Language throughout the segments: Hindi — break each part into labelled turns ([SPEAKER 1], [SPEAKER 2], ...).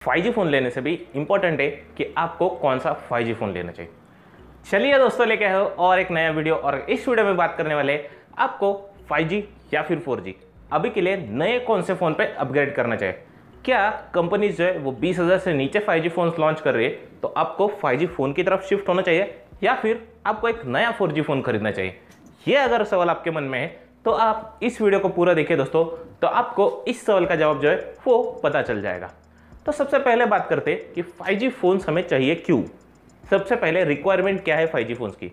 [SPEAKER 1] 5G फ़ोन लेने से भी इम्पोर्टेंट है कि आपको कौन सा 5G फ़ोन लेना चाहिए। चलिए दोस्तों, लेके आए हो और एक नया वीडियो। और इस वीडियो में बात करने वाले आपको 5G या फिर 4G अभी के लिए नए कौन से फ़ोन पे अपग्रेड करना चाहिए। क्या कंपनीज जो है वो 20,000 से नीचे 5G फ़ोन्स लॉन्च कर रही है, तो आपको 5G फ़ोन की तरफ शिफ्ट होना चाहिए या फिर आपको एक नया 4G फ़ोन खरीदना चाहिए। ये अगर सवाल आपके मन में है तो आप इस वीडियो को पूरा देखिए दोस्तों, तो आपको इस सवाल का जवाब जो है वो पता चल जाएगा। तो सबसे पहले बात करते हैं कि 5G फ़ोन्स हमें चाहिए क्यों। सबसे पहले रिक्वायरमेंट क्या है 5G फ़ोन्स की,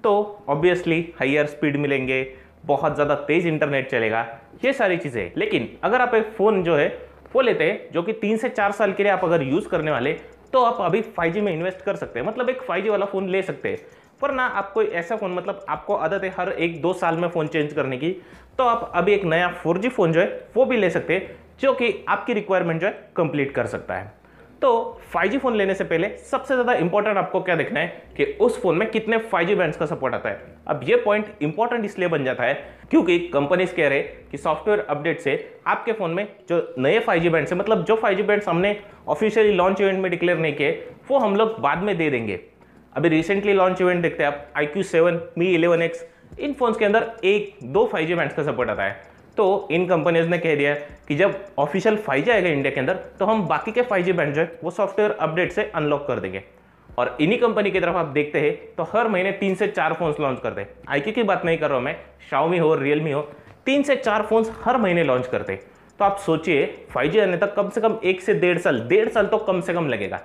[SPEAKER 1] तो ऑब्वियसली हायर स्पीड मिलेंगे, बहुत ज़्यादा तेज़ इंटरनेट चलेगा, ये सारी चीज़ें। लेकिन अगर आप एक फ़ोन जो है वो लेते हैं जो कि 3 से 4 साल के लिए आप अगर यूज़ करने वाले, तो आप अभी 5G में इन्वेस्ट कर सकते हैं, मतलब एक 5G वाला फ़ोन ले सकते हैं। वरना आप कोई ऐसा फ़ोन, मतलब आपको आदत है हर 1-2 साल में फ़ोन चेंज करने की, तो आप अभी एक नया 4G फ़ोन जो है वो भी ले सकते हैं, जो कि आपकी रिक्वायरमेंट जो है कंप्लीट कर सकता है। तो 5G फ़ोन लेने से पहले सबसे ज़्यादा इंपॉर्टेंट आपको क्या देखना है कि उस फ़ोन में कितने 5G बैंड्स का सपोर्ट आता है। अब ये पॉइंट इंपॉर्टेंट इसलिए बन जाता है क्योंकि कंपनीज कह रहे हैं कि सॉफ्टवेयर अपडेट से आपके फ़ोन में जो नए 5G बैंड्स है, मतलब जो 5G बैंड्स हमने ऑफिशियली लॉन्च इवेंट में डिक्लेयर नहीं किए, वो हम लोग बाद में दे देंगे। अभी रिसेंटली लॉन्च इवेंट देखते हैं आप, iQOO 7, Mi 11X, इन फोन्स के अंदर 1-2 5G बैंड्स का सपोर्ट आता है। तो इन कंपनीज ने कह दिया कि जब ऑफिशियल 5G आएगा इंडिया के अंदर, तो हम बाकी के 5G बैंड जो है वो सॉफ्टवेयर अपडेट से अनलॉक कर देंगे। और इन्हीं कंपनी की तरफ आप देखते हैं तो हर महीने 3 से 4 फोन्स लॉन्च करते हैं। iQOO की बात नहीं कर रहा हूँ मैं, Xiaomi हो, Realme हो, 3 से 4 फोन्स हर महीने लॉन्च करते हैं। तो आप सोचिए 5G आने तक कम से कम 1 से 1.5 साल तो कम से कम लगेगा।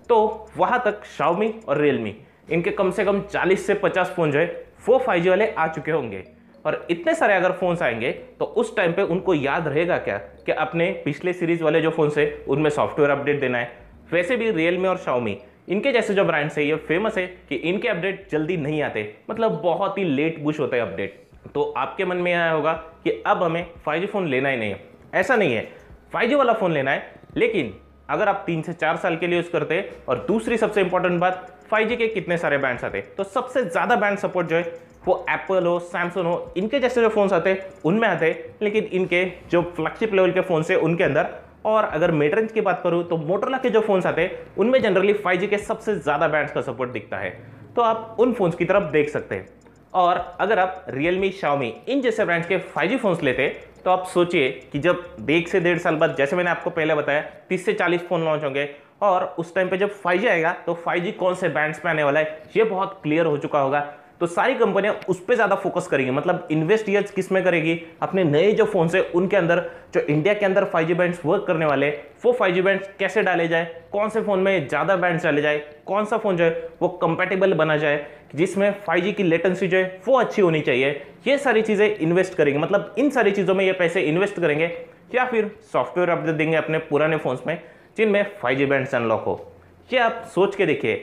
[SPEAKER 1] तो वहाँ तक Xiaomi और Realme, इनके कम से कम 40 से 50 फोन जो है वो 5G वाले आ चुके होंगे। और इतने सारे अगर फोन्स आएंगे तो उस टाइम पे उनको याद रहेगा क्या कि अपने पिछले सीरीज वाले जो फोन्स है उनमें सॉफ्टवेयर अपडेट देना है। वैसे भी Realme और Xiaomi, इनके जैसे जो ब्रांड्स है, ये फेमस है कि इनके अपडेट जल्दी नहीं आते, मतलब बहुत ही लेट पुश होता है अपडेट। तो आपके मन में आया होगा कि अब हमें 5G फोन लेना ही नहीं है। ऐसा नहीं है, 5G वाला फोन लेना है, लेकिन अगर आप 3 से 4 साल के लिए यूज करते हैं। और दूसरी सबसे इंपॉर्टेंट बात, 5G के कितने सारे बैंड्स आते हैं, तो सबसे ज्यादा बैंड सपोर्ट जो है वो एप्पल हो, सैमसंग हो, इनके जैसे जो फोन्स आते हैं उनमें आते हैं। लेकिन इनके जो फ्लैगशिप लेवल के फोन्स है उनके अंदर, और अगर मिड रेंज की बात करूं तो मोटोरोला के जो फोन्स आते हैं उनमें जनरली 5G के सबसे ज्यादा बैंड्स का सपोर्ट दिखता है। तो आप उन फोन्स की तरफ देख सकते हैं। और अगर आप Realme, Xiaomi इन जैसे ब्रांड्स के 5G फोन्स लेते तो आप सोचिए कि जब 1 से 1.5 साल बाद, जैसे मैंने आपको पहले बताया, 30 से 40 फोन लॉन्च होंगे, और उस टाइम पे जब 5G आएगा तो 5G कौन से बैंड्स पे आने वाला है ये बहुत क्लियर हो चुका होगा। तो सारी कंपनियां उस पर ज्यादा फोकस करेंगी, मतलब इन्वेस्ट ये किस में करेगी, अपने नए जो फोन है उनके अंदर, जो इंडिया के अंदर 5G बैंड्स वर्क करने वाले, वो 5G बैंड्स कैसे डाले जाए, कौन से फोन में ज्यादा बैंड्स डाले जाए, कौन सा फोन जो है वो कंपेटेबल बना जाए, जिसमें 5G की लेटेंसी जो है वो अच्छी होनी चाहिए। ये सारी चीजें इन्वेस्ट करेंगे, मतलब इन सारी चीजों में ये पैसे इन्वेस्ट करेंगे, या फिर सॉफ्टवेयर अपडेट देंगे अपने पुराने फोन्स में जिनमें 5G बैंड्स अनलॉक हो। ये आप सोच के देखिए,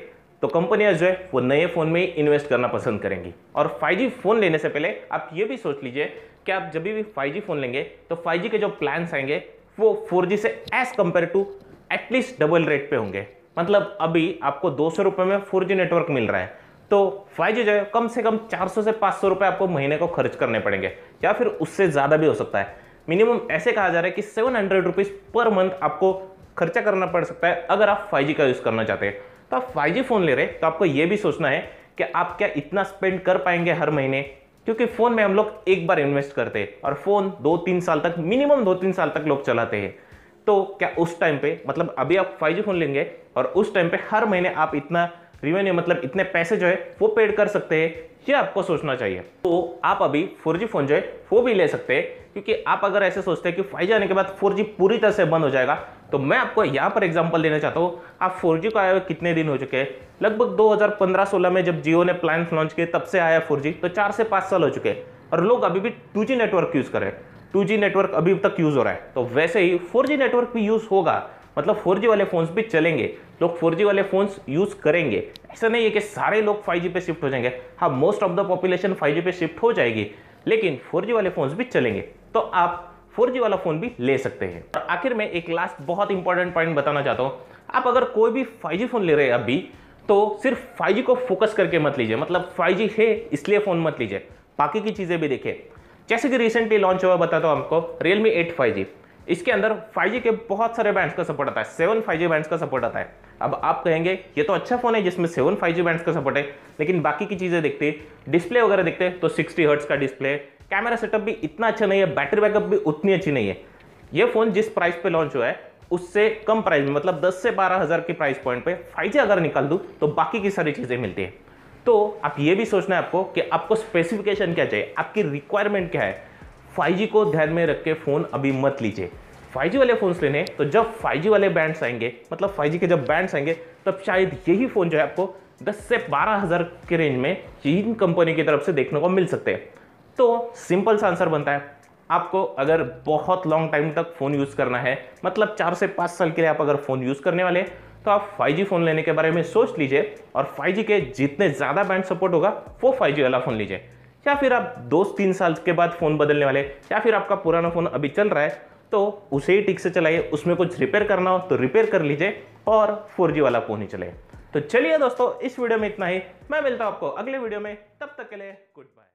[SPEAKER 1] तो कंपनियां जो है वो नए फोन में ही इन्वेस्ट करना पसंद करेंगी। और 5G फोन लेने से पहले आप ये भी सोच लीजिए कि आप जब भी 5G फोन लेंगे तो 5G के जो प्लान्स आएंगे वो 4G से as compare to at least double rate पे होंगे। मतलब अभी आपको 200 रुपये में 4G नेटवर्क मिल रहा है, तो 5G जो है कम से कम 400 से 500 रुपये आपको महीने को खर्च करने पड़ेंगे, या फिर उससे ज़्यादा भी हो सकता है। मिनिमम ऐसे कहा जा रहा है कि 700 रुपीज़ पर मंथ आपको खर्चा करना पड़ सकता है अगर आप 5G का यूज़ करना चाहते हैं। तो आप 5G फोन ले रहे हैं तो आपको यह भी सोचना है कि आप क्या इतना स्पेंड कर पाएंगे हर महीने, क्योंकि फोन में हम लोग एक बार इन्वेस्ट करते हैं और फोन 2-3 साल तक, मिनिमम 2-3 साल तक लोग चलाते हैं। तो क्या उस टाइम पे, मतलब अभी आप 5G फोन लेंगे और उस टाइम पे हर महीने आप इतना रिवेन्यू, मतलब इतने पैसे जो है वो पेड कर सकते हैं, ये आपको सोचना चाहिए। तो आप अभी 4G फोन जो है वो भी ले सकते हैं, क्योंकि आप अगर ऐसे सोचते हैं कि 5G आने के बाद 4G पूरी तरह से बंद हो जाएगा, तो मैं आपको यहाँ पर एग्जांपल देना चाहता हूँ। आप 4G को आए हुए कितने दिन हो चुके हैं, लगभग 2015-16 में जब जियो ने प्लान लॉन्च किए तब से आया 4G, तो 4 से 5 साल हो चुके हैं, और लोग अभी भी 2G नेटवर्क यूज कर रहे हैं। 2G नेटवर्क अभी तक यूज हो रहा है, तो वैसे ही 4G नेटवर्क भी यूज होगा, मतलब 4G वाले फोन्स भी चलेंगे, लोग 4G वाले फोन्स यूज करेंगे। ऐसा नहीं है कि सारे लोग 5G पे शिफ्ट हो जाएंगे, हाँ most of the population 5G पे शिफ्ट हो जाएगी, लेकिन 4G वाले फोन्स भी चलेंगे, तो आप 4G वाला फोन भी ले सकते हैं। और आखिर में एक लास्ट बहुत इंपॉर्टेंट पॉइंट बताना चाहता हूं, आप अगर कोई भी 5G फोन ले रहे हैं अभी, तो सिर्फ 5G को फोकस करके मत लीजिए, मतलब 5G है इसलिए फोन मत लीजिए, बाकी की चीजें भी देखिए। जैसे कि रिसेंटली लॉन्च हुआ, बताता हूं आपको, Realme 8 5G। इसके अंदर 5G के बहुत सारे बैंड्स का सपोर्ट आता है, 7 5G बैंड्स का सपोर्ट आता है। अब आप कहेंगे ये तो अच्छा फ़ोन है जिसमें 7 5G बैंड्स का सपोर्ट है, लेकिन बाकी की चीज़ें देखते, डिस्प्ले वगैरह देखते तो 60 हर्ट्ज का डिस्प्ले, कैमरा सेटअप भी इतना अच्छा नहीं है, बैटरी बैकअप भी उतनी अच्छी नहीं है। ये फ़ोन जिस प्राइस पे लॉन्च हुआ है उससे कम प्राइस में, मतलब 10 से 12 हज़ार के प्राइस पॉइंट पे 5G अगर निकाल दूँ तो बाकी की सारी चीज़ें मिलती है। तो आप ये भी सोचना है आपको कि आपको स्पेसिफिकेशन क्या चाहिए, आपकी रिक्वायरमेंट क्या है। 5G को ध्यान में रख के फ़ोन अभी मत लीजिए। 5G वाले फ़ोन्स लेने तो जब 5G वाले बैंड्स आएंगे, मतलब 5G के जब बैंड्स आएंगे, तब शायद यही फ़ोन जो है आपको 10 से 12 हज़ार के रेंज में चीन कंपनी की तरफ से देखने को मिल सकते हैं। तो सिंपल सा आंसर बनता है, आपको अगर बहुत लॉन्ग टाइम तक फ़ोन यूज़ करना है, मतलब 4 से 5 साल के लिए आप अगर फ़ोन यूज़ करने वाले तो आप 5G फ़ोन लेने के बारे में सोच लीजिए, और 5G के जितने ज़्यादा बैंड सपोर्ट होगा वो 5G वाला फ़ोन लीजिए। या फिर आप 2-3 साल के बाद फ़ोन बदलने वाले, या फिर आपका पुराना फ़ोन अभी चल रहा है तो उसे ही ठीक से चलाइए, उसमें कुछ रिपेयर करना हो तो रिपेयर कर लीजिए और 4G वाला फ़ोन ही चले। तो चलिए दोस्तों, इस वीडियो में इतना ही। मैं मिलता हूँ आपको अगले वीडियो में, तब तक के लिए गुड बाय।